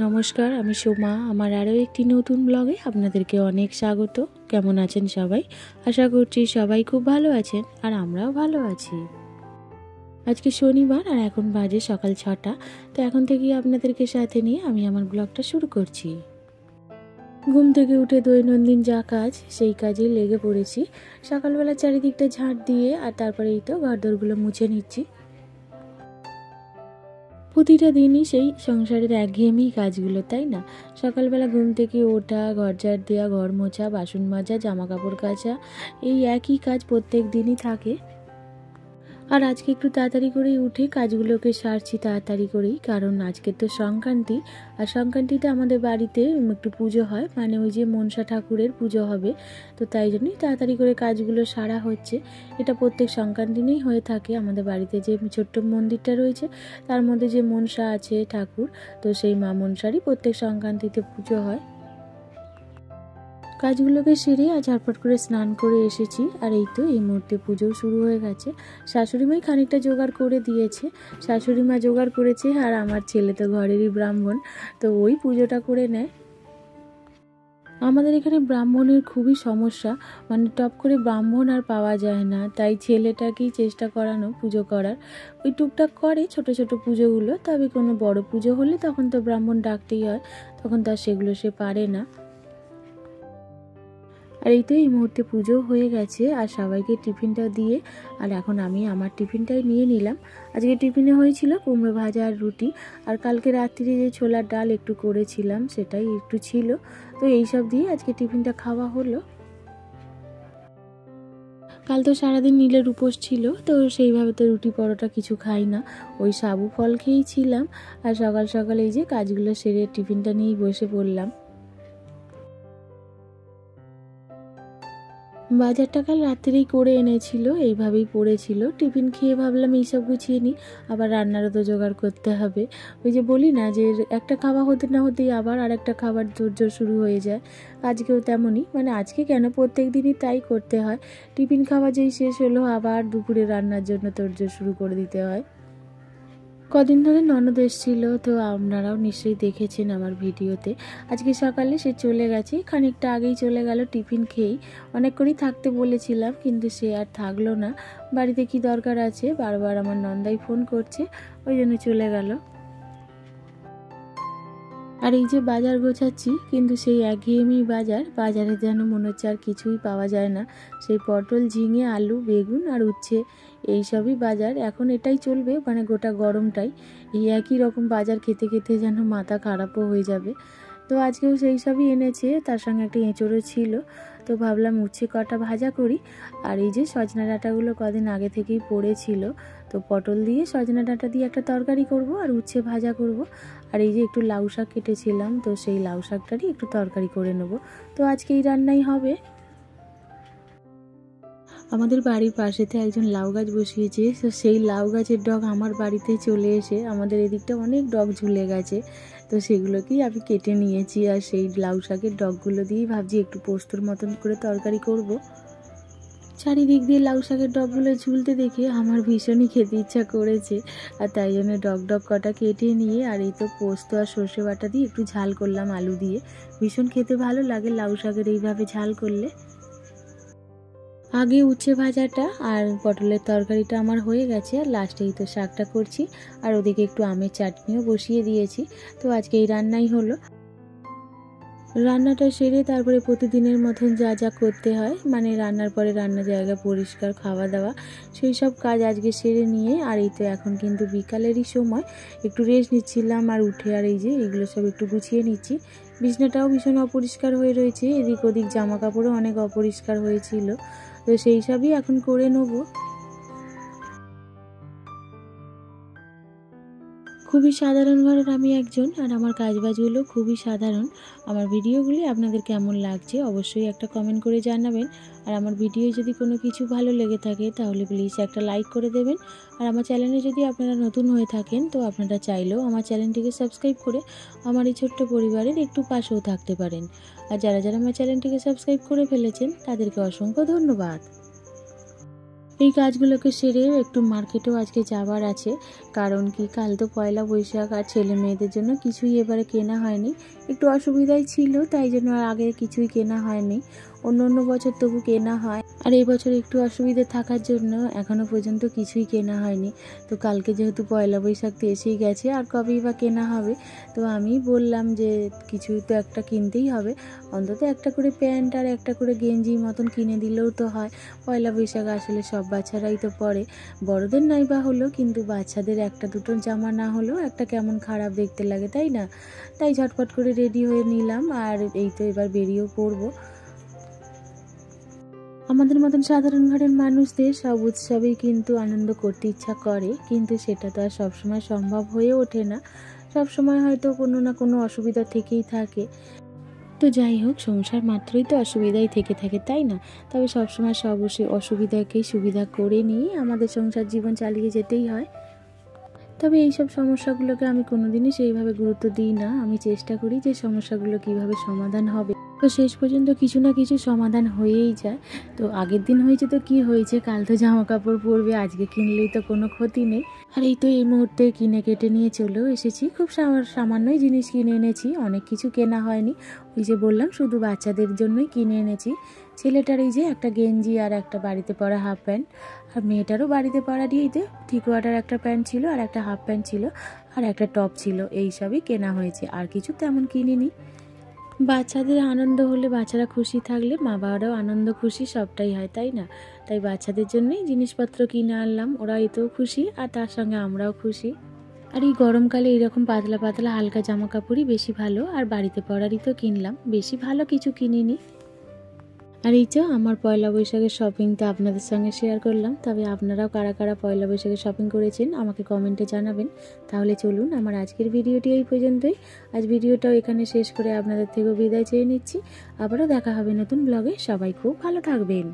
নমস্কার, আমি সোমা। আমার আরও একটি নতুন ব্লগে আপনাদেরকে অনেক স্বাগত। কেমন আছেন সবাই? আশা করছি সবাই খুব ভালো আছেন, আর আমরাও ভালো আছি। আজকে শনিবার আর এখন বাজে সকাল 6টা। তো এখন থেকেই আপনাদেরকে সাথে নিয়ে আমি আমার ব্লগটা শুরু করছি। ঘুম থেকে উঠে দৈনন্দিন যা কাজ সেই কাজেই লেগে পড়েছি। সকালবেলা চারিদিকটা ঝাঁট দিয়ে আর তারপরে এই তো ঘরদোরগুলো মুছে নিচ্ছি। প্রতিটা দিনই সেই সংসারের একঘেয়েমি কাজগুলো, তাই না? সকালবেলা ঘুম থেকে ওঠা, ঘর ঝাড় দেওয়া, ঘর মোছা, বাসন মাজা, জামা কাপড় কাচা, এই একই কাজ প্রত্যেক দিনই থাকে। আর আজকে একটু তাড়াতাড়ি করেই উঠে কাজগুলোকে সারছি তাড়াতাড়ি করেই, কারণ আজকে তো সংক্রান্তি। আর সংক্রান্তিতে আমাদের বাড়িতে একটু পুজো হয়, মানে ওই যে মনসা ঠাকুরের পুজো হবে। তো তাই জন্যই তাড়াতাড়ি করে কাজগুলো সারা হচ্ছে। এটা প্রত্যেক সংক্রান্তি দিনেই হয়ে থাকে। আমাদের বাড়িতে যে ছোট্ট মন্দিরটা রয়েছে তার মধ্যে যে মনসা আছে ঠাকুর, তো সেই মা মনসারই প্রত্যেক সংক্রান্তিতে পুজো হয়। কাজগুলোকে সেরে আর ঝটপট করে স্নান করে এসেছি। আর এই তো এই মুহূর্তে পুজো শুরু হয়ে গেছে। শাশুড়িমাই খানিকটা জোগাড় করে দিয়েছে, শাশুড়িমা জোগাড় করেছে, আর আমার ছেলে তো ঘরেরই ব্রাহ্মণ, তো ওই পুজোটা করে নেয়। আমাদের এখানে ব্রাহ্মণের খুবই সমস্যা, মানে টপ করে ব্রাহ্মণ আর পাওয়া যায় না। তাই ছেলেটাকেই চেষ্টা করানো পুজো করার। ওই টুকটাক করে ছোট ছোট পুজোগুলো, তবে কোনো বড় পুজো হলে তখন তো ব্রাহ্মণ ডাকতেই হয়, তখন তো আর সেগুলো সে পারে না। আর এই তো এই মুহূর্তে পুজো হয়ে গেছে আর সবাইকে টিফিনটা দিয়ে আর এখন আমি আমার টিফিনটাই নিয়ে নিলাম। আজকে টিফিনে হয়েছিল কুমড়ো ভাজা আর রুটি, আর কালকে রাত্রিরে যে ছোলার ডাল একটু করেছিলাম সেটাই একটু ছিল। তো এইসব দিয়ে আজকে টিফিনটা খাওয়া হলো। কাল তো সারাদিন নীলের উপোস ছিল, তো সেইভাবে তো রুটি পরোটা কিছু খাই না, ওই সাবু ফল খেয়েই ছিলাম। আর সকাল সকাল এই যে কাজগুলো সেরে টিফিনটা নিয়েই বসে পড়লাম। বাজারটা কাল রাত্রেই করে এনেছিল, এইভাবেই পড়েছিল। টিফিন খেয়ে ভাবলাম এইসব গুছিয়ে নিই, আবার রান্নারও তো জোগাড় করতে হবে। ওই যে বলি না যে একটা খাওয়া হতে না হতেই আবার আর একটা খাবার তোড়জোড় শুরু হয়ে যায়। আজকেও তেমনই, মানে আজকে কেন প্রত্যেক দিনই তাই করতে হয়। টিফিন খাওয়া যেই শেষ হলো আবার দুপুরে রান্নার জন্য তোড়জোড় শুরু করে দিতে হয়। কদিন ধরে ননদ এসেছিল, তো আপনারাও নিশ্চয়ই দেখেছেন আমার ভিডিওতে। আজকে সকালে সে চলে গেছে, খানিকটা আগেই চলে গেল টিফিন খেয়েই। অনেক করেই থাকতে বলেছিলাম কিন্তু সে আর থাকলো না। বাড়িতে কি দরকার আছে, বারবার আমার নন্দাই ফোন করছে, ওই জন্য চলে গেল। আর এই যে বাজার গোছাচ্ছি, কিন্তু সেই একঘেয়েমি বাজারে যেন মনে হচ্ছে আর কিছুই পাওয়া যায় না। সেই পটল, ঝিঙে, আলু, বেগুন আর উচ্ছে, এইসবই বাজার এখন। এটাই চলবে মানে গোটা গরমটাই, এই একই রকম বাজার খেতে খেতে যেন মাথা খারাপও হয়ে যাবে। তো আজকেও সেই সবই এনেছে, তার সঙ্গে একটা এঁচোড়ও ছিল। তো ভাবলাম উচ্ছে কটা ভাজা করি। আর এই যে সজনা ডাঁটাগুলো কদিন আগে থেকেই পড়েছিল, তো পটল দিয়ে সজনা ডাঁটা দিয়ে একটা তরকারি করব আর উচ্ছে ভাজা করব। আর এই যে একটু লাউ শাক কেটেছিলাম, তো সেই লাউ শাকটারই একটু তরকারি করে নেব। তো আজকে এই রান্নাই হবে। আমাদের বাড়ির পাশেতে একজন লাউ গাছ বসিয়েছে, তো সেই লাউ গাছের ডগ আমার বাড়িতে চলে এসে আমাদের এদিকটা অনেক ডগ ঝুলে গেছে, তো সেগুলোকেই আমি কেটে নিয়েছি। আর সেই লাউ শাকের ডগগুলো দিয়েই ভাবছি একটু পোস্তর মতন করে তরকারি করব। চারিদিক দিয়ে লাউ শাকের ডগগুলো ঝুলতে দেখে আমার ভীষণই খেতে ইচ্ছা করেছে, আর তাই জন্য ডগ কটা কেটে নিয়ে আর এই তো পোস্ত আর সর্ষে বাটা দিয়ে একটু ঝাল করলাম আলু দিয়ে। ভীষণ খেতে ভালো লাগে লাউ শাকের এইভাবে ঝাল করলে। আগে উচ্ছে ভাজাটা আর পটলের তরকারিটা আমার হয়ে গেছে, আর লাস্টেই তো শাকটা করছি। আর ওদিকে একটু আমের চাটনিও বসিয়ে দিয়েছি। তো আজকে এই রান্নাই হলো। রান্নাটা সেরে তারপরে প্রতিদিনের মতন যা যা করতে হয়, মানে রান্নার পরে রান্নার জায়গা পরিষ্কার, খাওয়া দাওয়া, সেই সব কাজ আজকে সেরে নিয়ে আর এই তো এখন কিন্তু বিকালেরই সময়, একটু রেস্ট নিচ্ছিলাম। আর উঠে আর এই যে এগুলো সব একটু গুছিয়ে নিচ্ছি। বিছনাটাও ভীষণ অপরিষ্কার হয়ে রয়েছে, এদিক ওদিক জামা কাপড়ও অনেক অপরিষ্কার হয়েছিল, তো সেই সবই এখন করে নেবো। খুবই সাধারণ ঘরের আমি একজন, আর আমার কাজবাজগুলো খুবই সাধারণ। আমার ভিডিওগুলি আপনাদের কেমন লাগছে অবশ্যই একটা কমেন্ট করে জানাবেন। আর আমার ভিডিও যদি কোনো কিছু ভালো লেগে থাকে তাহলে প্লিজ একটা লাইক করে দেবেন। আর আমার চ্যানেলে যদি আপনারা নতুন হয়ে থাকেন তো আপনারা চাইলেও আমার চ্যানেলটিকে সাবস্ক্রাইব করে আমার এই ছোট্ট পরিবারের একটু পাশেও থাকতে পারেন। আর যারা যারা আমার চ্যানেলটিকে সাবস্ক্রাইব করে ফেলেছেন তাদেরকে অসংখ্য ধন্যবাদ। এই কাজগুলোকে সেরে একটু মার্কেটেও আজকে যাবার আছে, কারণ কি কাল তো পয়লা বৈশাখ, আর ছেলে মেয়েদের জন্য কিছুই এবারে কেনা হয়নি। একটু অসুবিধাই ছিল, তাই জন্য আর আগে কিছুই কেনা হয়নি। অন্য বছর তবু কেনা হয়, আর এই বছর একটু অসুবিধে থাকার জন্য এখনো পর্যন্ত কিছুই কেনা হয়নি। তো কালকে যেহেতু পয়লা বৈশাখ তো এসেই গেছে, আর কবেই বা কেনা হবে। তো আমি বললাম যে কিছু তো একটা কিনতেই হবে, অন্তত একটা করে প্যান্ট আর একটা করে গেঞ্জি মতন কিনে দিলেও তো হয়। পয়লা বৈশাখ আসলে সব বাচ্চারাই তো পরে, বড়দের নাই বা হলো, কিন্তু বাচ্চাদের একটা দুটো জামা না হলেও একটা কেমন খারাপ দেখতে লাগে, তাই না? তাই ঝটপট করে রেডি হয়ে নিলাম, আর এই তো এবার বেরিয়েও পড়বো। আমাদের মতন সাধারণ ঘরের মানুষদের সব উৎসবেই কিন্তু আনন্দ করতে ইচ্ছা করে, কিন্তু সেটা তো আর সবসময় সম্ভব হয়ে ওঠে না। সবসময় হয়তো কোনো না কোনো অসুবিধা থেকেই থাকে। তো যাই হোক, সংসার মাত্রই তো অসুবিধাই থেকে থাকে, তাই না? তবে সবসময় সব অসুবিধাকেই সুবিধা করে নিয়ে আমাদের সংসার জীবন চালিয়ে যেতেই হয়। তবে এইসব সমস্যাগুলোকে আমি কোনোদিনই সেইভাবে গুরুত্ব দিই না। আমি চেষ্টা করি যে সমস্যাগুলো কিভাবে সমাধান হবে। তো শেষ পর্যন্ত কিছু না কিছু সমাধান হয়েই যায়। তো আগের দিন হয়েছে তো কি হয়েছে, কাল তো জামা কাপড় পরবে, আজকে কিনলেই তো কোনো ক্ষতি নেই। আর এই তো এই মুহূর্তে কিনে কেটে নিয়ে চলেও এসেছি। খুব সামান্যই জিনিস কিনে এনেছি, অনেক কিছু কেনা হয়নি। ওই যে বললাম, শুধু বাচ্চাদের জন্যই কিনে এনেছি। ছেলেটার এই যে একটা গেঞ্জি আর একটা বাড়িতে পরা হাফ প্যান্ট, আর মেয়েটারও বাড়িতে পরা দিয়েইতে থ্রি কোয়ার্টার একটা প্যান্ট ছিল, আর একটা হাফ প্যান্ট ছিল, আর একটা টপ ছিল। এই সবই কেনা হয়েছে, আর কিছু তেমন কিনিনি। বাচ্চাদের আনন্দ হলে, বাচ্চারা খুশি থাকলে মা বাবারাও আনন্দ খুশি সবটাই হয়, তাই না? তাই বাচ্চাদের জন্যই জিনিসপত্র কিনে আনলাম, ওরা এতেও খুশি আর তার সঙ্গে আমরাও খুশি। আর এই গরমকালে এরকম পাতলা পাতলা হালকা জামা কাপড়ই বেশি ভালো, আর বাড়িতে পরারই তো কিনলাম, বেশি ভালো কিছু কিনিনি। আর এই যে আমার পয়লা বৈশাখের শপিংটা আপনাদের সঙ্গে শেয়ার করলাম। তবে আপনারাও কারা কারা পয়লা বৈশাখে শপিং করেছেন আমাকে কমেন্টে জানাবেন। তাহলে চলুন, আমার আজকের ভিডিওটি এই পর্যন্তই। আজ ভিডিওটাও এখানে শেষ করে আপনাদের থেকেও বিদায় চেয়ে নিচ্ছি। আবারও দেখা হবে নতুন ব্লগে। সবাই খুব ভালো থাকবেন।